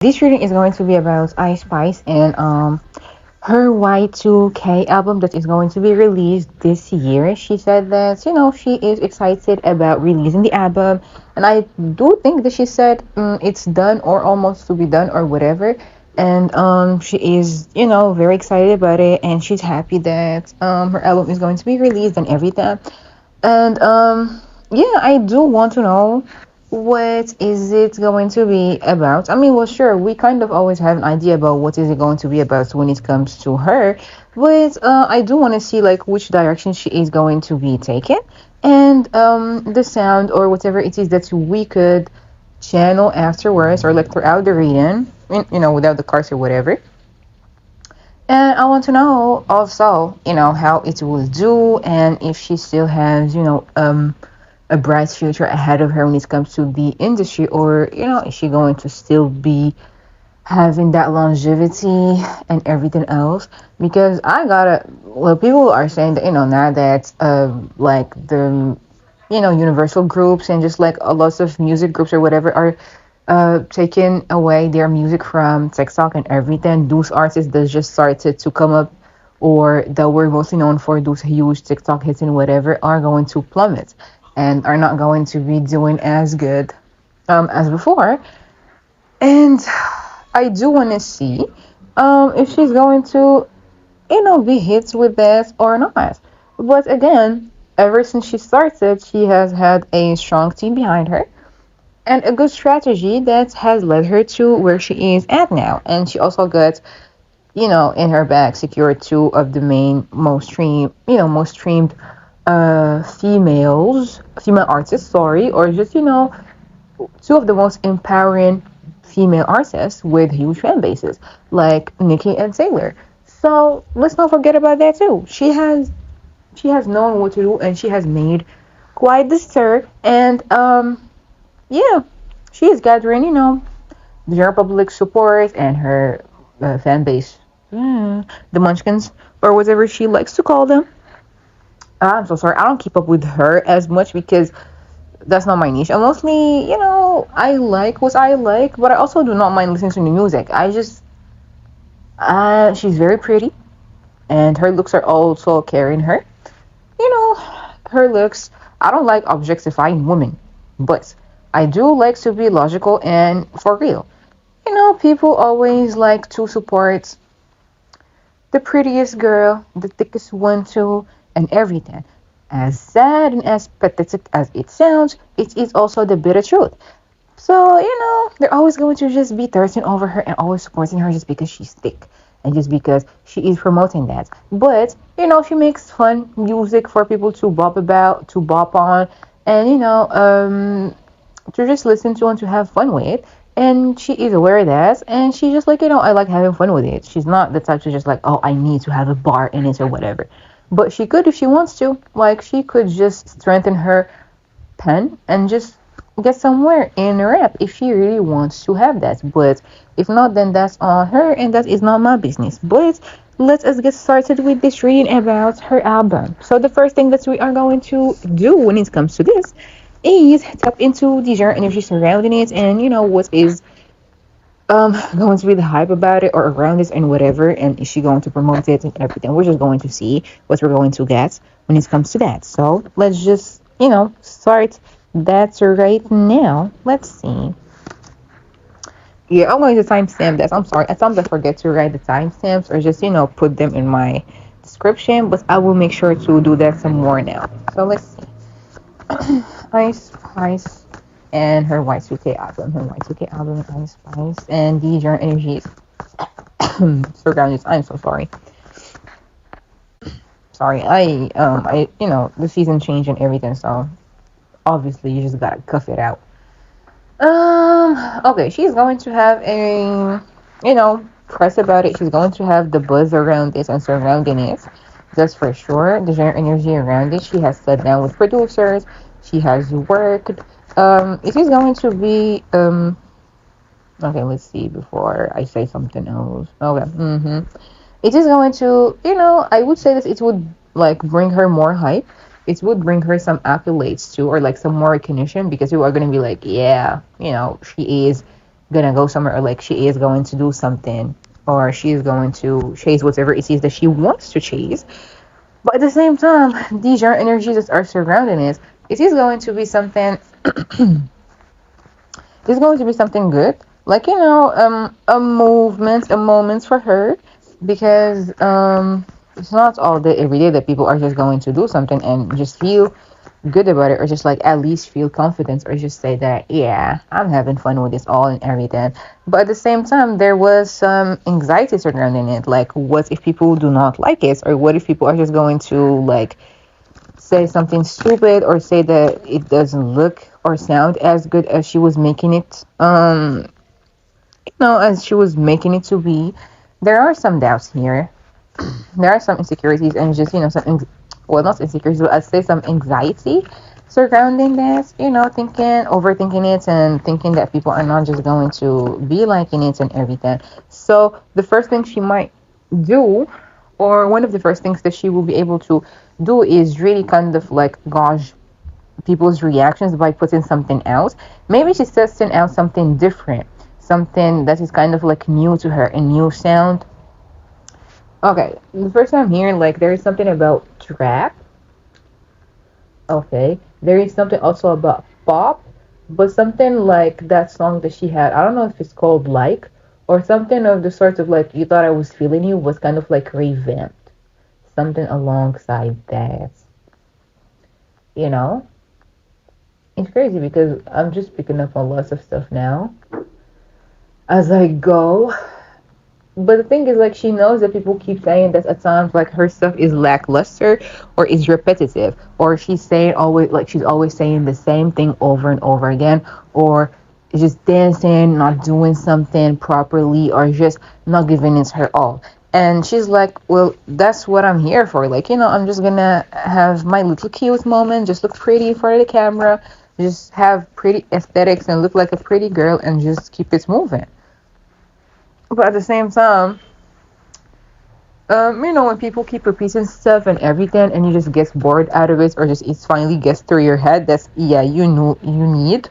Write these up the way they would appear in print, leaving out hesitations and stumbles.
This reading is going to be about Ice Spice and her Y2K album that is going to be released this year. She said that she is excited about releasing the album, and I do think that she said it's done or almost to be done or whatever. And she is very excited about it, and she's happy that her album is going to be released and everything. And yeah, I do want to know what is it going to be about. I mean, well, sure, we kind of always have an idea about what is it going to be about when it comes to her, but I do want to see like which direction she is going to be taken, and the sound or whatever it is that we could channel afterwards or like throughout the reading, without the cards or whatever. And I want to know also, how it will do and if she still has, a bright future ahead of her when it comes to the industry, or, is she going to still be having that longevity and everything else? Because well, people are saying that, now that, like the, universal groups and just like a lots of music groups or whatever are taking away their music from TikTok and everything. Those artists that just started to come up or that were mostly known for those huge TikTok hits and whatever are going to plummet and are not going to be doing as good as before. And I do want to see if she's going to, be hits with this or not. But again, ever since she started, she has had a strong team behind her and a good strategy that has led her to where she is at now. And she also got, in her bag secured two of the main most streamed female artists, sorry, or just, two of the most empowering female artists with huge fan bases, like Nicki and Taylor. So let's not forget about that too. She has known what to do and she has made quite the stir. And yeah, she is gathering, the general public support and her fan base, the Munchkins, or whatever she likes to call them. I'm so sorry, I don't keep up with her as much because that's not my niche. I mostly, I like what I like, but I also do not mind listening to new music. She's very pretty, and her looks are also carrying her. Her looks, I don't like objectifying women, but I do like to be logical and for real. People always like to support the prettiest girl, the thickest one too, and everything. As sad and as pathetic as it sounds, it is also the bitter truth. So, they're always going to just be thirsting over her and always supporting her just because she's thick and just because she is promoting that. But, she makes fun music for people to bop on, and, to just listen to and to have fun with. And she is aware of that, and she's just like, I like having fun with it. She's not the type to just like, oh, I need to have a bar in it or whatever. But she could if she wants to. Like, she could just strengthen her pen and just get somewhere in rap if she really wants to have that. But if not, then that's on her and that is not my business. But let us get started with this reading about her album. So the first thing that we are going to do when it comes to this is tap into the genre energy surrounding it, and what is going to be the hype about it or around it and whatever, and is she going to promote it and everything. We're just going to see what we're going to get when it comes to that. So let's just start that right now. Let's see. Yeah, I'm going to timestamp that. I'm sorry, at times I forget to write the timestamps or just put them in my description, but I will make sure to do that some more now. So let's see. Ice Spice and her Y2K album. Ice Spice, and the genre energies surroundings. I'm so sorry. Sorry, the season changed and everything, so obviously you just gotta cuff it out. Okay, she's going to have a, press about it. She's going to have the buzz around this and surrounding it. That's for sure. The genre energy around it. She has sat down with producers. She has worked. It is going to be okay, let's see before I say something else. Okay. It is going to, I would say that it would like bring her more hype. It would bring her some accolades too, or like some more recognition, because people are going to be like, yeah, she is gonna go somewhere, or like she is going to do something, or she is going to chase whatever it is that she wants to chase. But at the same time, these are energies that are surrounding it is going to be something. It's going to be something good, like a moment for her, because it's not all day every day that people are just going to do something and just feel good about it, or just like at least feel confidence, or just say that yeah, I'm having fun with this all and everything. But at the same time, there was some anxiety surrounding it, like what if people do not like it, or what if people are just going to like say something stupid, or say that it doesn't look or sound as good as she was making it as she was making it to be. There are some doubts here, there are some insecurities, and just well, not insecurities, but I'd say some anxiety surrounding this, thinking, overthinking it, and thinking that people are not just going to be liking it and everything. So the first thing she might do, or one of the first things that she will be able to do, is really kind of like gauge people's reactions by putting something out. Maybe she's testing out something different, something that is kind of like new to her, a new sound. Okay, the first time hearing, like, there is something about trap. Okay, there is something also about pop, but something like that song that she had. I don't know if it's called Like, or something of the sort of like You Thought I Was Feeling You was kind of like revamped. Something alongside that. You know? It's crazy because I'm just picking up on lots of stuff now as I go. But the thing is, like, she knows that people keep saying that at times, like, her stuff is lackluster or is repetitive, or she's saying always, like, she's always saying the same thing over and over again, or just dancing, not doing something properly, or just not giving it her all. And she's like, well, that's what I'm here for. Like, I'm just gonna have my little cute moment, just look pretty in front of the camera, just have pretty aesthetics and look like a pretty girl, and just keep it moving. But at the same time, when people keep repeating stuff and everything, and you just get bored out of it, or just it finally gets through your head, that's yeah, you need,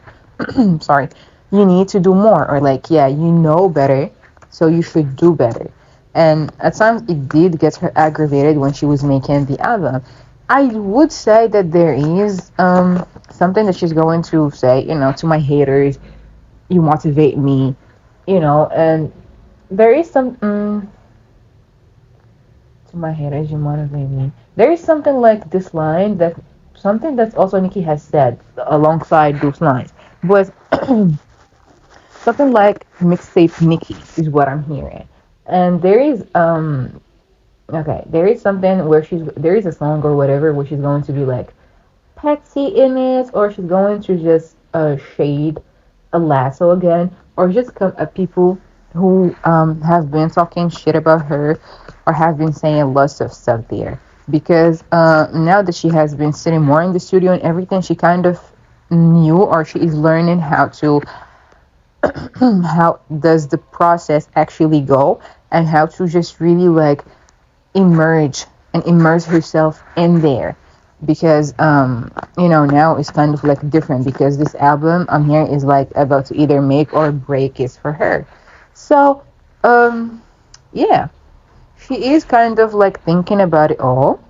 sorry, you need to do more, or like yeah, you know better, so you should do better. And at times it did get her aggravated when she was making the album. I would say that there is something that she's going to say, to my haters, you motivate me, and there is some to my head as you motivate me. There is something like this line, that something that's also Nikki has said alongside those lines, but something like mixtape Nikki is what I'm hearing. And there is okay, there is something where there is a song or whatever where she's going to be like petty in it, or she's going to just shade a lasso again, or just come at people who have been talking shit about her, or have been saying lots of stuff there. Because now that she has been sitting more in the studio and everything, she kind of knew, or she is learning how to how does the process actually go, and how to just really like emerge and immerse herself in there. Because now it's kind of like different, because this album I'm here is like about to either make or break it for her. So yeah, she is kind of like thinking about it all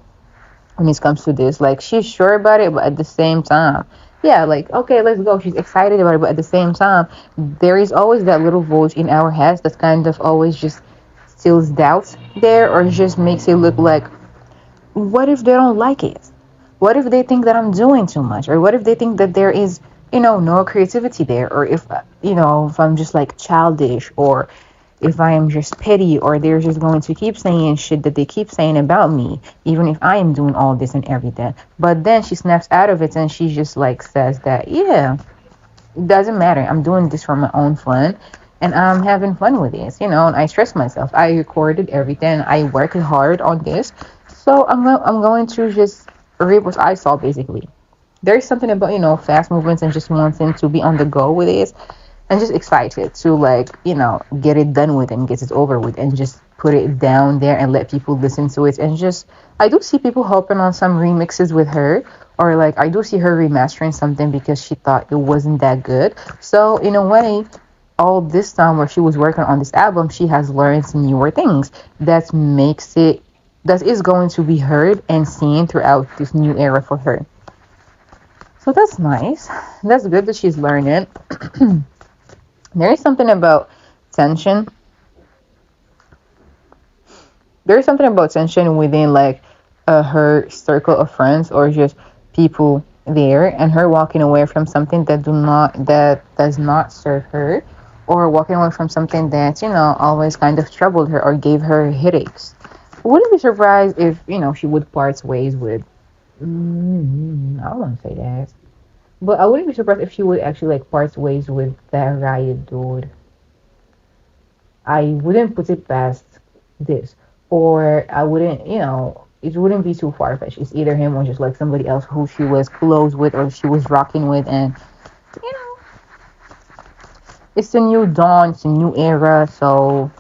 when it comes to this. Like, she's sure about it, but at the same time, yeah, like, okay, let's go. She's excited about it, but at the same time, there is always that little voice in our heads that kind of always just steals doubts there, or just makes it look like, what if they don't like it? What if they think that I'm doing too much? Or what if they think that there is, no creativity there? Or if I'm just like childish, or if I am just petty, or they're just going to keep saying shit that they keep saying about me, even if I am doing all this and everything. But then she snaps out of it, and she just like says that, yeah, it doesn't matter. I'm doing this for my own fun, and I'm having fun with this, and I stress myself. I recorded everything. I worked hard on this. So I'm going to just reap what I saw, basically. There's something about, fast movements and just wanting to be on the go with it, and just excited to like, get it done with and get it over with, and just put it down there and let people listen to it. And just, I do see people helping on some remixes with her, or like I do see her remastering something because she thought it wasn't that good. So in a way, all this time where she was working on this album, she has learned some newer things that is going to be heard and seen throughout this new era for her. So that's nice. That's good that she's learning. There is something about tension. There is something about tension within like her circle of friends or just people there, and her walking away from something that does not serve her, or walking away from something that always kind of troubled her or gave her headaches. Wouldn't be surprised if she would part ways with. I don't want to say that. But I wouldn't be surprised if she would actually like part ways with that riot dude. I wouldn't put it past this. Or I wouldn't, it wouldn't be too far fetched. It's either him or just like somebody else who she was close with or she was rocking with. And, you know, it's a new dawn, it's a new era. So,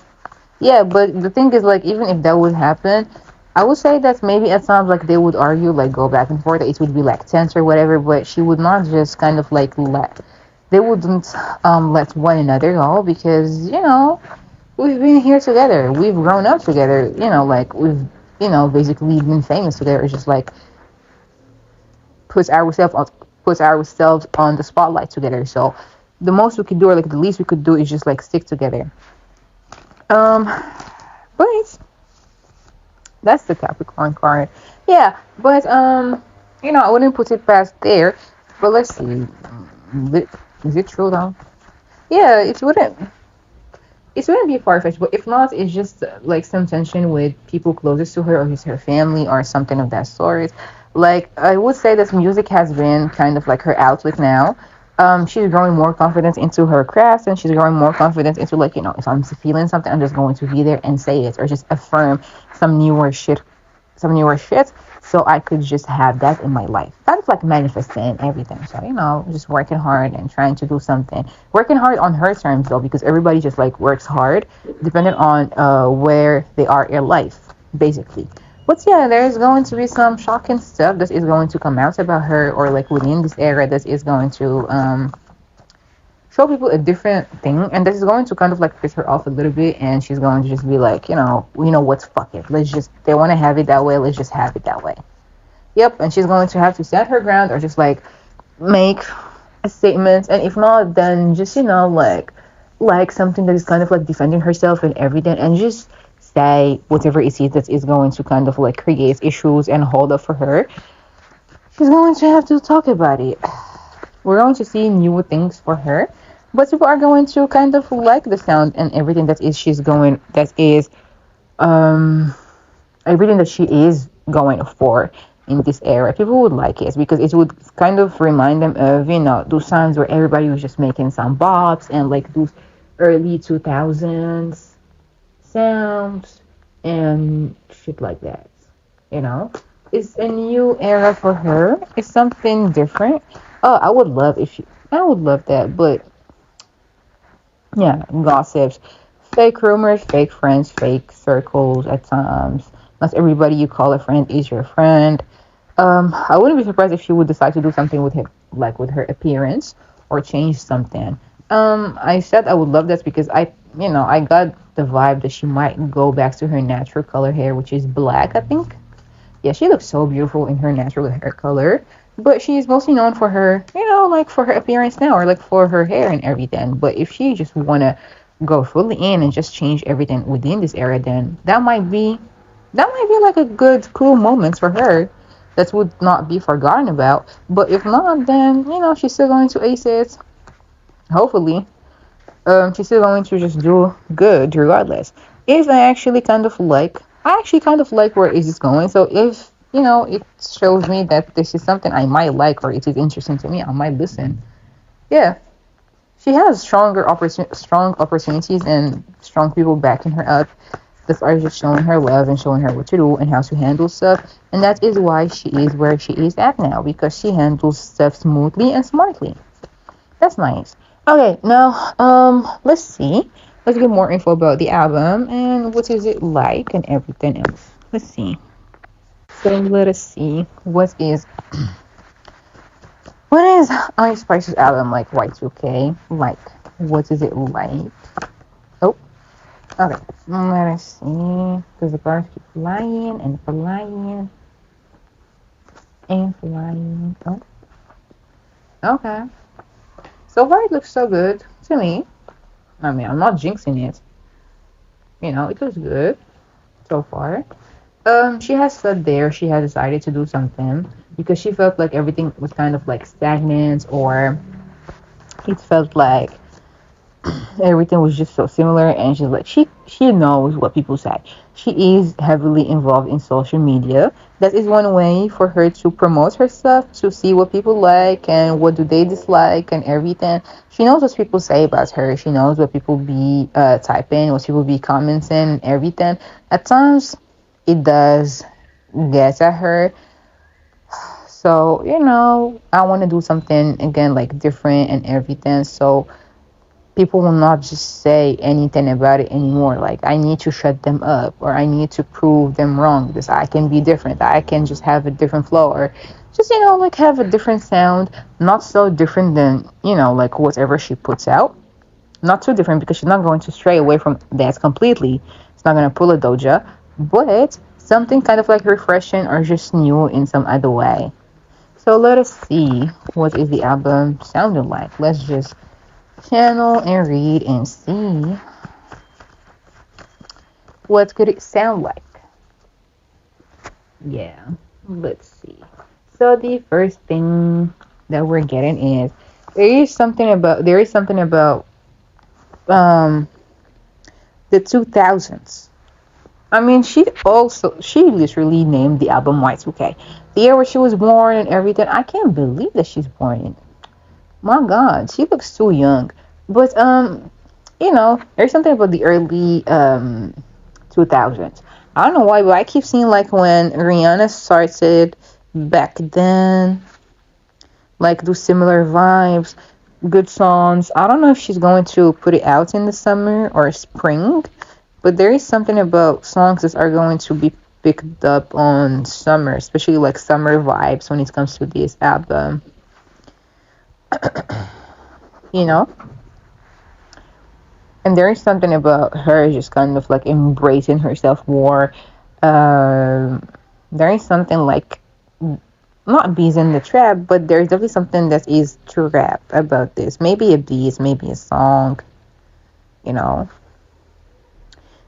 yeah, but the thing is, like, even if that would happen, I would say that maybe at times, like, they would argue, like, go back and forth. It would be, like, tense or whatever, but she would not just kind of, like, they wouldn't let one another go because, we've been here together. We've grown up together, like, we've, basically been famous together. It's just, like, puts ourselves on the spotlight together. So, the most we could do, or, like, the least we could do is just, like, stick together. But that's the Capricorn card. Yeah, but I wouldn't put it past there. But let's see. Is it true though? Yeah, it wouldn't be far-fetched, but if not, it's just like some tension with people closest to her or just her family or something of that sort. Like, I would say that music has been kind of like her outlet now. She's growing more confidence into her craft, and she's growing more confidence into, like, if I'm feeling something, I'm just going to be there and say it, or just affirm some newer shit, so I could just have that in my life. Kind of like manifesting everything. So, just working hard and trying to do something. Working hard on her terms, though, because everybody just, like, works hard depending on where they are in life, basically. But yeah, there's going to be some shocking stuff that is going to come out about her, or like within this era, that is going to show people a different thing, and this is going to kind of like piss her off a little bit, and she's going to just be like, what's fuck it. They want to have it that way, let's just have it that way. Yep, and she's going to have to stand her ground or just like make a statement, and if not, then just, like something that is kind of like defending herself and everything, and just say whatever it is that is going to kind of like create issues and hold up for her. She's going to have to talk about it. We're going to see new things for her, but people are going to kind of like the sound and everything everything that she is going for in this era. People would like it because it would kind of remind them of those times where everybody was just making some bops, and like those early 2000s sounds and shit like that. It's a new era for her. It's something different. Oh, I would love that, but yeah, gossips, fake rumors, fake friends, fake circles at times. Not everybody you call a friend is your friend. I wouldn't be surprised if she would decide to do something with him, like with her appearance, or change something. I said I would love that because I got the vibe that she might go back to her natural color hair, which is black, I think. Yeah, she looks so beautiful in her natural hair color, but she's mostly known for her, like for her appearance now, or like for her hair and everything. But if she just wanna go fully in and just change everything within this era, then that might be like a good, cool moment for her that would not be forgotten about. But if not, then she's still going to ace it. Hopefully, she's still going to just do good regardless. I actually kind of like where is this going. So if it shows me that this is something I might like, or it is interesting to me, I might listen. Yeah, she has strong opportunities and strong people backing her up that are just showing her love and showing her what to do and how to handle stuff. And that is why she is where she is at now, because she handles stuff smoothly and smartly. That's nice. Okay, now let's see. Let's get more info about the album and what is it like and everything else. Let's see. So let us see what is Ice Spice's album like Y2K like. What is it like? Oh, okay. Let us see. Because the cars keep flying and flying and flying. Oh, okay. So far, it looks so good to me. I mean, I'm not jinxing it. It looks good so far. She has said there she had decided to do something because she felt like everything was kind of like stagnant, or it felt like everything was just so similar. And she's like, she knows what people say. She is heavily involved in social media. That is one way for her to promote herself, to see what people like and what do they dislike and everything. She knows what people say about her. She knows what people be typing, what people be commenting and everything. At times it does get at her. So I want to do something again, like different and everything, so people will not just say anything about it anymore. Like, I need to shut them up, or I need to prove them wrong, because I can be different. I can just have a different flow, or just, like, have a different sound. Not so different than, like, whatever she puts out. Not too different, because she's not going to stray away from that completely. It's not going to pull a doja, but something kind of like refreshing or just new in some other way. So let us see what is the album sounding like. Let's just channel and read and see what could it sound like. Yeah, let's see. So the first thing that we're getting is there is something about um the 2000s. I mean, she literally named the album Y2K, the year where she was born and everything. I can't believe that she's born in. My God, she looks too young. But there's something about the early 2000s. I don't know why, but I keep seeing like when Rihanna started back then, like do similar vibes, good songs. I don't know if she's going to put it out in the summer or spring, but there is something about songs that are going to be picked up on summer, especially like summer vibes when it comes to this album. You know? And there is something about her just kind of like embracing herself more. Um, there is something like not bees in the trap, but there's definitely something that is trap about this. Maybe a beat, maybe a song, you know.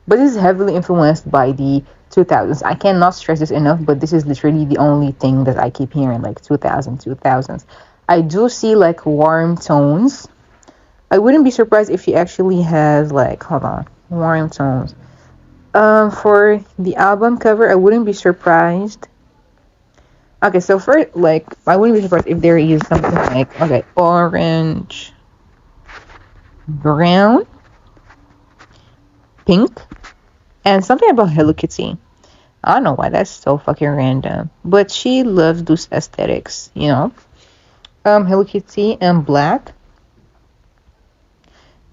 But this is heavily influenced by the 2000s. I cannot stress this enough, but this is literally the only thing that I keep hearing, like 2000s. I do see like warm tones. I wouldn't be surprised if she actually has like, hold on, warm tones. For the album cover, I wouldn't be surprised. Okay, so for like, I wouldn't be surprised if there is something like, okay, orange, brown, pink, and something about Hello Kitty. I don't know why that's so fucking random, but she loves those aesthetics, you know. Hello Kitty and black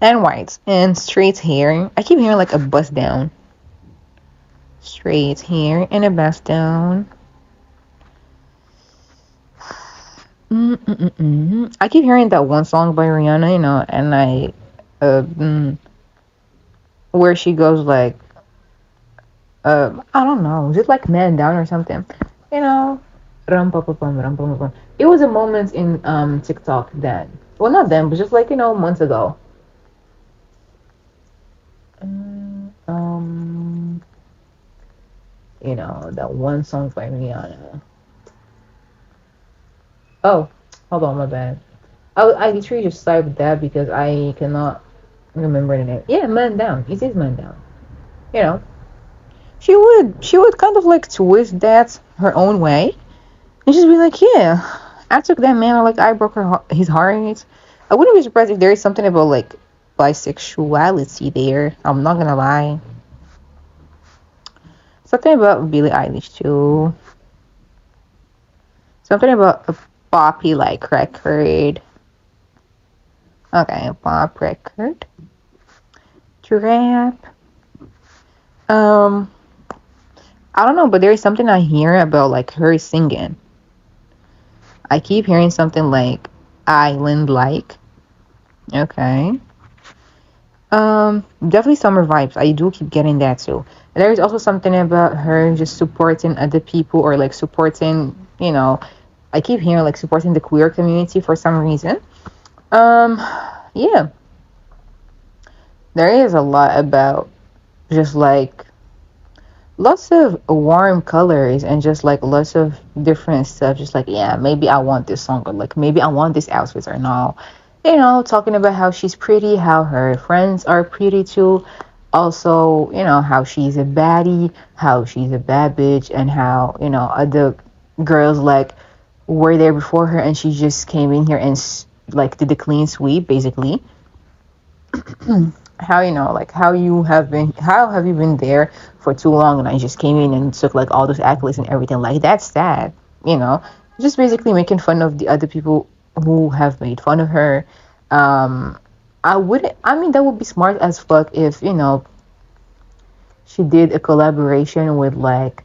and white and straight hair. I keep hearing like a bust down. Straight hair and a bust down. I keep hearing that one song by Rihanna, and where she goes like, I don't know, is it like Man Down or something? You know, rum pa pa pum rum pa pa pum. It was a moment in TikTok then. Well, not then, but just like months ago. That one song by Rihanna. Oh, hold on, my bad. I literally just typed that because I cannot remember the name. Yeah, Man Down. It is Man Down. You know, she would kind of like twist that her own way and just be like, yeah, I took that man, or like I broke his heart. I wouldn't be surprised if there is something about like bisexuality there. I'm not gonna lie. Something about Billie Eilish too. Something about a poppy like record. Okay, a pop record. Trap. Um, I don't know, but there is something I hear about like her singing. I keep hearing something like island like. Okay. Definitely summer vibes. I do keep getting that too. There is also something about her just supporting other people or like supporting, I keep hearing like supporting the queer community for some reason. Um, yeah, there is a lot about just like lots of warm colors and just like lots of different stuff. Just like, yeah, maybe I want this song or like maybe I want this outfit or no. Talking about how she's pretty, how her friends are pretty too. Also, how she's a baddie, how she's a bad bitch, and how, other girls like were there before her and she just came in here and like did the clean sweep basically. How like how have you been there for too long and I just came in and took like all those accolades and everything, like that's sad. you know just basically making fun of the other people who have made fun of her. I mean that would be smart as fuck if she did a collaboration with like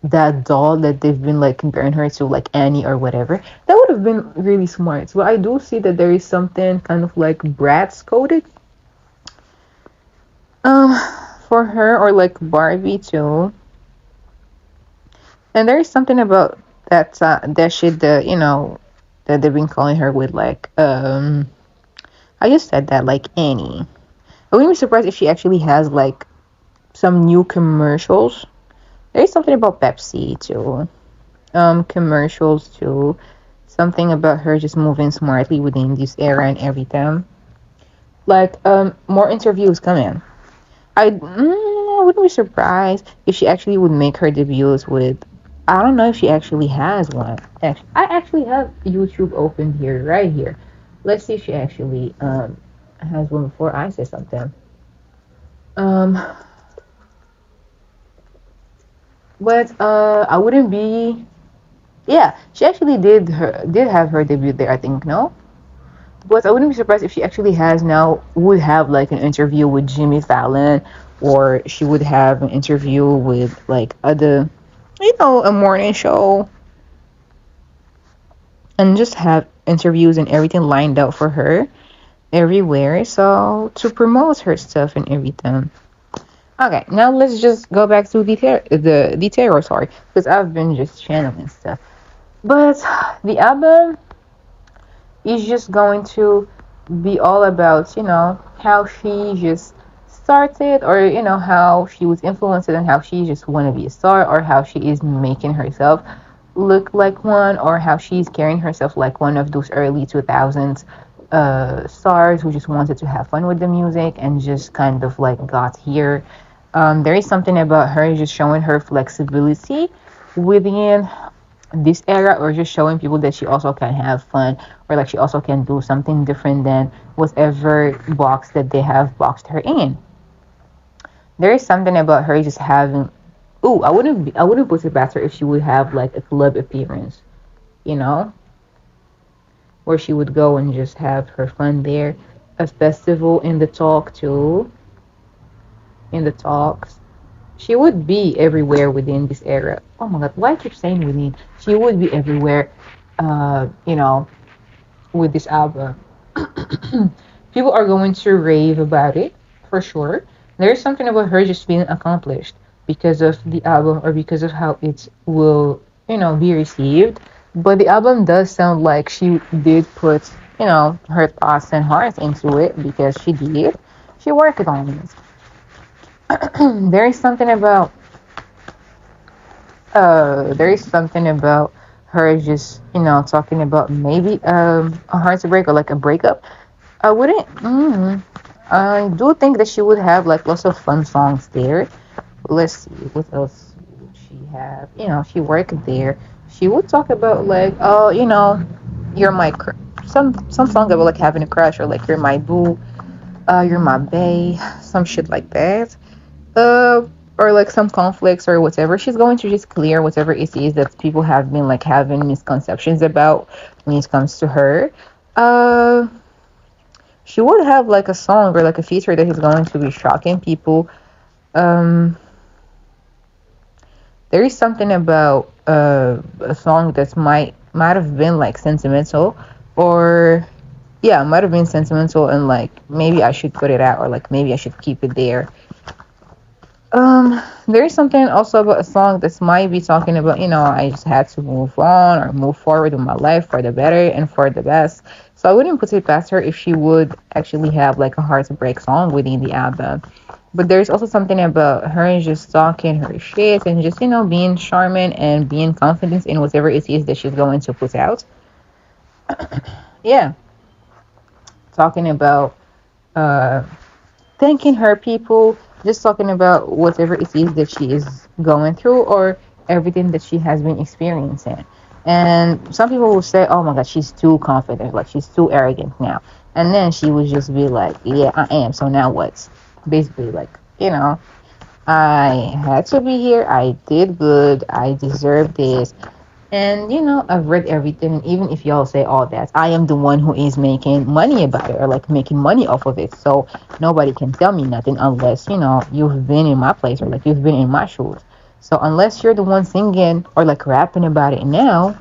that doll that they've been like comparing her to, like Annie or whatever. That would have been really smart. But I do see that there is something kind of like Bratz coded um for her, or like Barbie too. And there is something about that shit that that they've been calling her with, like I just said that, like Annie. I wouldn't be surprised if she actually has like some new commercials. There is something about Pepsi too. Commercials too. Something about her just moving smartly within this era and everything. Like more interviews coming. I wouldn't be surprised if she actually would make her debuts with. I don't know if she actually has one. Actually, I actually have YouTube open here, right here. Let's see if she actually has one before I say something. Um, but I wouldn't be. Yeah, she actually did have her debut there. I think no. But I wouldn't be surprised if she actually has now, would have like an interview with Jimmy Fallon, or she would have an interview with like other, a morning show, and just have interviews and everything lined up for her everywhere. So to promote her stuff and everything. Okay, now let's just go back to the tarot, sorry, because I've been just channeling stuff. But the album is just going to be all about, how she just started, or, how she was influenced and how she just want to be a star, or how she is making herself look like one, or how she's carrying herself like one of those early 2000s stars who just wanted to have fun with the music and just kind of like got here. There is something about her just showing her flexibility within this era, or just showing people that she also can have fun, or like she also can do something different than whatever box that they have boxed her in. There is something about her just having. Ooh, I wouldn't put it past her if she would have like a club appearance, you know where she would go and just have her fun there. A festival in the talk too, in the talks. She would be everywhere within this era. Oh my god, why I keep saying within? She would be everywhere, with this album. People are going to rave about it for sure. There's something about her just being accomplished because of the album, or because of how it will, be received. But the album does sound like she did put, her thoughts and heart into it, because she did. She worked on it. there is something about her just, talking about maybe a heartbreak, or like a breakup. I wouldn't. I do think that she would have like lots of fun songs there. Let's see, what else would she have? She worked there. She would talk about like, oh, you're my some song about like having a crush, or like you're my boo, you're my bae, some shit like that. Uh, or like some conflicts or whatever. She's going to just clear whatever it is that people have been like having misconceptions about when it comes to her. Uh, she would have like a song, or like a feature that is going to be shocking people. Um, there is something about a song that might have been like sentimental, or yeah, it might have been sentimental, and like maybe I should put it out, or like maybe I should keep it there. There is something also about a song that might be talking about, I just had to move on or move forward with my life for the better and for the best. So I wouldn't put it past her if she would actually have like a heart to break song within the album. But there's also something about her just talking her shit and just, being charming and being confident in whatever it is that she's going to put out. Yeah, talking about uh thanking her people, just talking about whatever it is that she is going through or everything that she has been experiencing. And some people will say, oh my God, she's too confident, like she's too arrogant now. And then she would just be like, yeah, I am. So now what? Basically, like, I had to be here. I did good. I deserve this. And I've read everything, and even if y'all say all that, I am the one who is making money about it or like making money off of it. So nobody can tell me nothing unless, you've been in my place or like you've been in my shoes. So unless you're the one singing or like rapping about it now,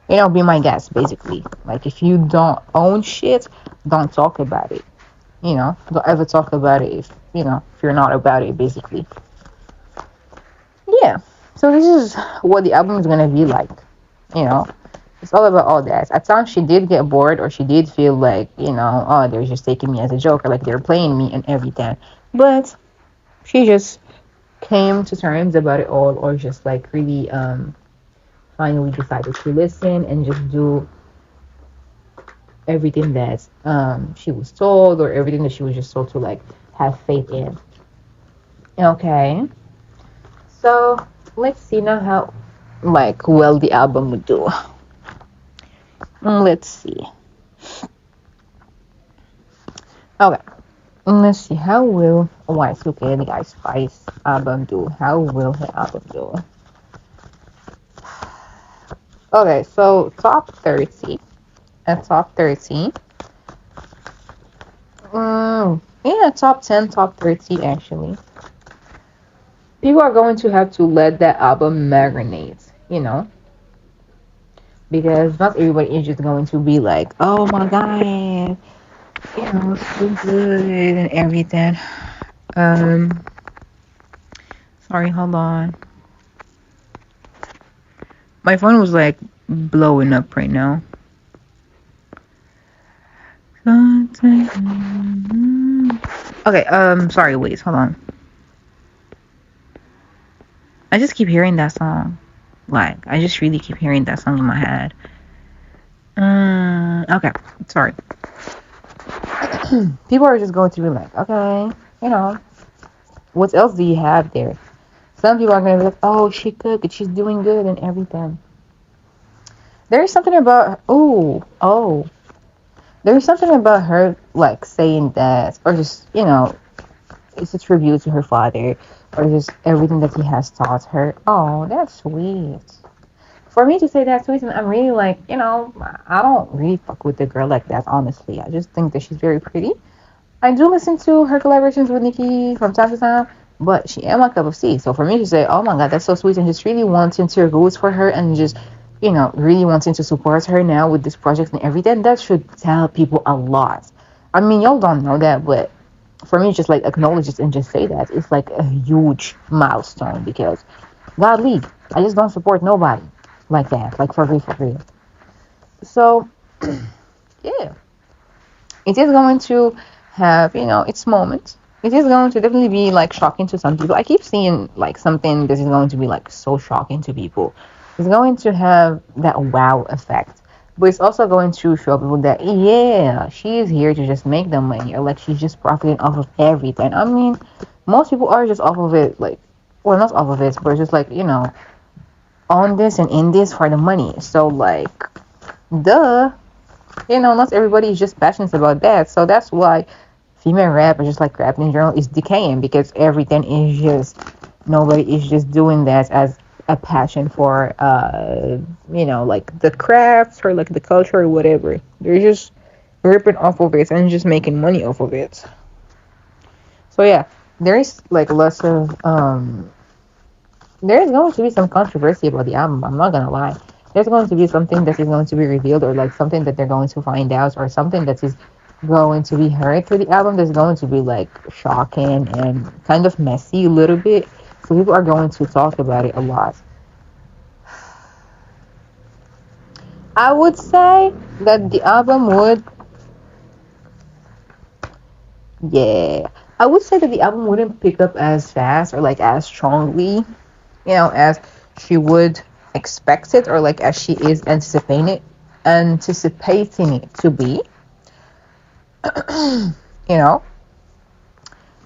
be my guest basically. Like if you don't own shit, don't talk about it. Don't ever talk about it if you're not about it basically. Yeah. So this is what the album is gonna be like. You know, it's all about all that. At times she did get bored or she did feel like, oh, they're just taking me as a joke or like they're playing me and everything. But she just came to terms about it all or just like really finally decided to listen and just do everything that she was told or everything that she was just told to like have faith in. Okay. So let's see now how like well the album would do. Let's see. Okay. Let's see. How will Y2K the Ice Spice album do? How will her album do? Okay, so top 30. At top 30. Yeah, top 10, top 30 actually. People are going to have to let that album marinate, because not everybody is just going to be like, oh my god, so good and everything. Sorry, hold on. My phone was like blowing up right now. Okay, sorry, wait, hold on. I just keep hearing that song. Like, I just really keep hearing that song in my head. Okay, sorry. People are just going to be like, okay, what else do you have there? Some people are going to be like, oh, she cooked, she's doing good and everything. There's something about, there's something about her, like, saying that, or just, it's a tribute to her father, or just everything that he has taught her. Oh, that's sweet. For me to say that sweet, and I'm really like, I don't really fuck with the girl like that, honestly. I just think that she's very pretty. I do listen to her collaborations with Nicki from time to time, but she ain't my cup of tea. So for me to say, oh my god, that's so sweet, and just really wanting to root for her and just, really wanting to support her now with this project and everything, that should tell people a lot. I mean, y'all don't know that, but for me, just like acknowledge it and just say that it's like a huge milestone because, godly, I just don't support nobody like that, like for real. So, yeah, it is going to have, its moments. It is going to definitely be like shocking to some people. I keep seeing like something that is going to be like so shocking to people. It's going to have that wow effect. But it's also going to show people that, yeah, she is here to just make the money or like she's just profiting off of everything. I mean, most people are just off of it, like, well, not off of it, but just like, on this and in this for the money. So, like, duh. Not everybody is just passionate about that. So that's why female rap or just like rap in general is decaying because everything is just, nobody is just doing that as a passion for like the crafts or like the culture or whatever. They're just ripping off of it and just making money off of it. So yeah, there is like lots of there's going to be some controversy about the album, I'm not gonna lie. there's going to be something that is going to be revealed, or like something that they're going to find out, or something that is going to be heard through the album that's going to be like shocking and kind of messy a little bit. So people are going to talk about it a lot. I would say that the album would, yeah, I would say that the album wouldn't pick up as fast or like as strongly, as she would expect it, or like as she is anticipating it to be, you know.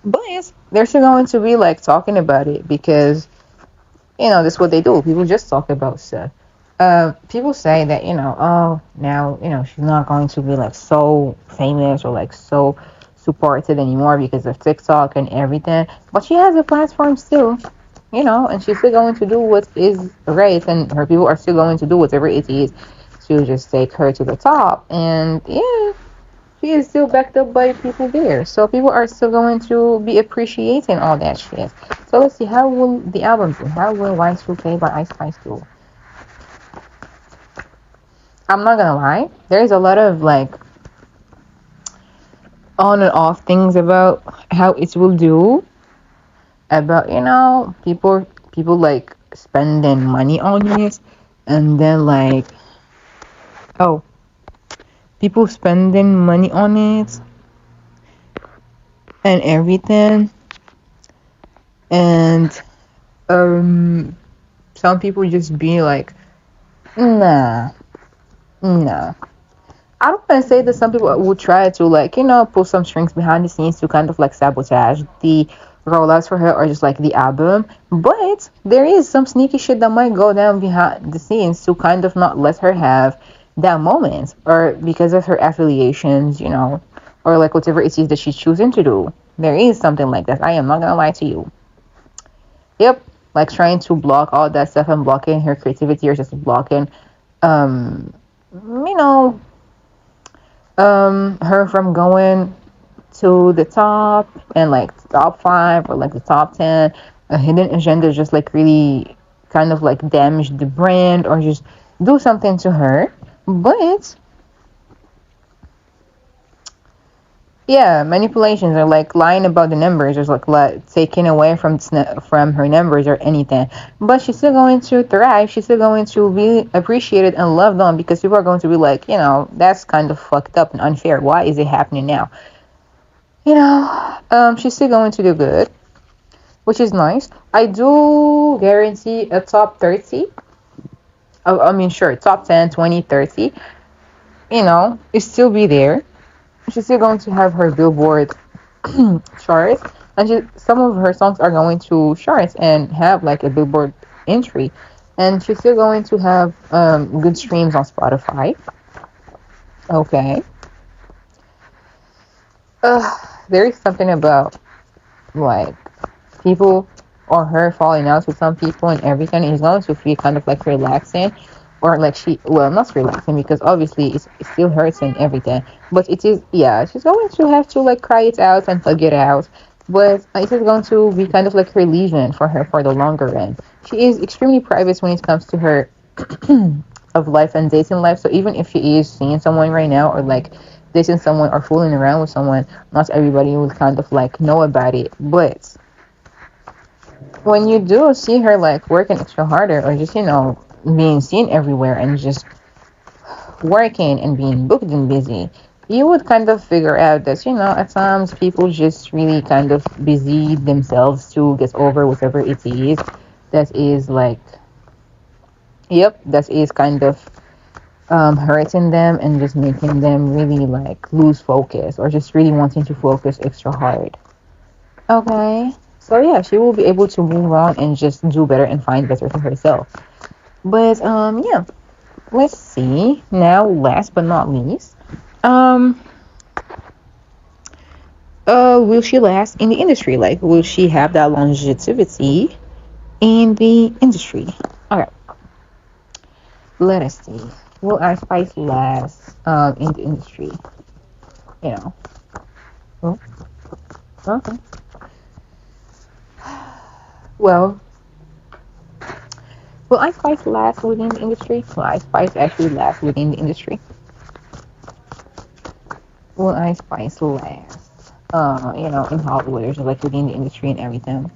But they're still going to be like talking about it because that's what they do. People just talk about stuff. People say that oh, now she's not going to be like so famous or like so supported anymore because of TikTok and everything. But she has a platform still, and she's still going to do what is right, and her people are still going to do whatever it is to just take her to the top. And yeah, she is still backed up by people there. So people are still going to be appreciating all that shit. So let's see, how will the album do? How will Y2K by Ice Spice do? I'm not gonna lie, there's a lot of like on and off things about how it will do. About people like spending money on it, and then like, oh, people spending money on it and everything, and some people just be like, nah, nah. I don't want to say that some people would try to like, pull some strings behind the scenes to kind of like sabotage the rollouts for her, or just like the album. But there is some sneaky shit that might go down behind the scenes to kind of not let her have that moment, or because of her affiliations, or like whatever it is that she's choosing to do. There is something like that. I am not gonna lie to you. Yep, like trying to block all that stuff and blocking her creativity, or just blocking, um, you know, her from going to the top and like top five or like the top 10. A hidden agenda just like really kind of like damage the brand, or just do something to her. But yeah, manipulations are like lying about the numbers, or like taking away from her numbers or anything. But she's still going to thrive. She's still going to be appreciated and loved on, because people are going to be like, that's kind of fucked up and unfair. Why is it happening now? She's still going to do good, which is nice. I do guarantee a top 30. I mean, sure, top 10, 20, 30. It still be there. She's still going to have her Billboard charts, and some of her songs are going to charts and have like a Billboard entry, and she's still going to have good streams on Spotify. Okay. There is something about like people or her falling out with some people and everything is going to feel kind of like relaxing, or like not relaxing, because obviously it still hurts and everything, but it is, yeah, she's going to have to like cry it out and hug it out, but it is going to be kind of like relieving for her for the longer run. She is extremely private when it comes to her of life and dating life, so even if she is seeing someone right now, or like dating someone or fooling around with someone, not everybody will kind of like know about it. But when you do see her like working extra harder, or just being seen everywhere and just working and being booked and busy, you would kind of figure out that at times people just really kind of busy themselves to get over whatever it is that is like, yep, that is kind of hurting them and just making them really like lose focus, or just really wanting to focus extra hard. Okay. So yeah, she will be able to move on and just do better and find better for herself. But yeah, let's see. Now, last but not least, will she last in the industry? Like, will she have that longevity in the industry? Okay, let us see. Will our Spice last in the industry? You know. Oh, okay. Well, Will Ice Spice last within the industry? Will Ice Spice actually last within the industry? Will Ice Spice last? In Hollywood, or like within the industry and everything.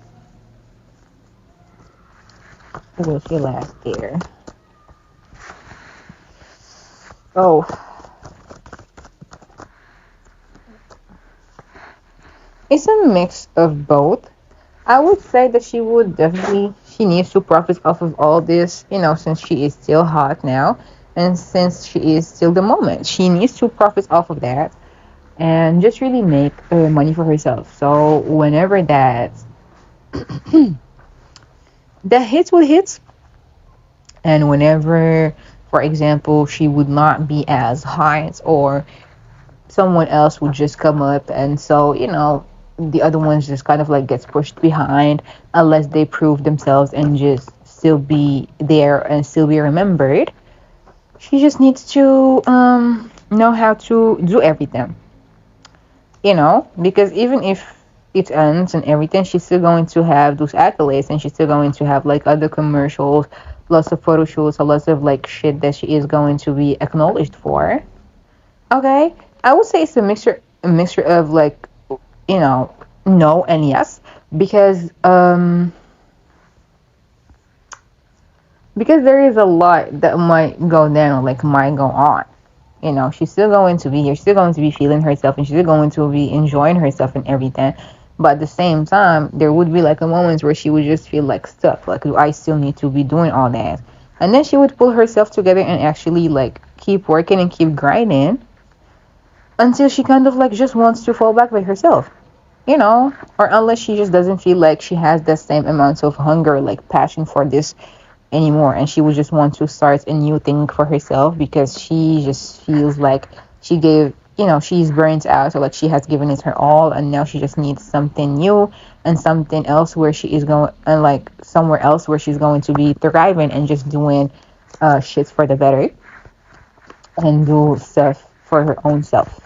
Will she last there? Oh, it's a mix of both. I would say that she needs to profit off of all this, since she is still hot now, and since she is still the moment. She needs to profit off of that and just really make money for herself. So whenever that hits what hits, and whenever, for example, she would not be as hot, or someone else would just come up, and so the other ones just kind of like gets pushed behind unless they prove themselves and just still be there and still be remembered. She just needs to know how to do everything, because even if it ends and everything, she's still going to have those accolades, and she's still going to have like other commercials, lots of photo shoots, a lots of like shit that she is going to be acknowledged for. Okay, I would say it's a mixture of like, no and yes, because because there is a lot that might go down, like might go on. She's still going to be here, she's still going to be feeling herself, and she's still going to be enjoying herself and everything. But at the same time, there would be like a moment where she would just feel like stuck, like, do I still need to be doing all that? And then she would pull herself together and actually like keep working and keep grinding until she kind of like just wants to fall back by herself, or unless she just doesn't feel like she has the same amount of hunger, like passion for this anymore, and she would just want to start a new thing for herself because she just feels like she's burnt out, or like she has given it her all, and now she just needs something new and something else where she is going, and like somewhere else where she's going to be thriving and just doing shit for the better and do stuff for her own self.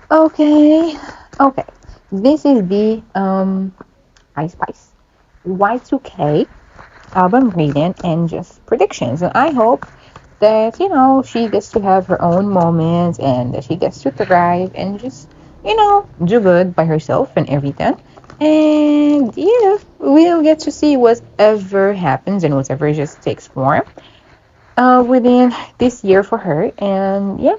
Okay, okay. This is the Ice Spice Y2K album reading and just predictions. And I hope that she gets to have her own moments, and that she gets to thrive and just do good by herself and everything. And we'll get to see whatever happens and whatever just takes form within this year for her. And yeah,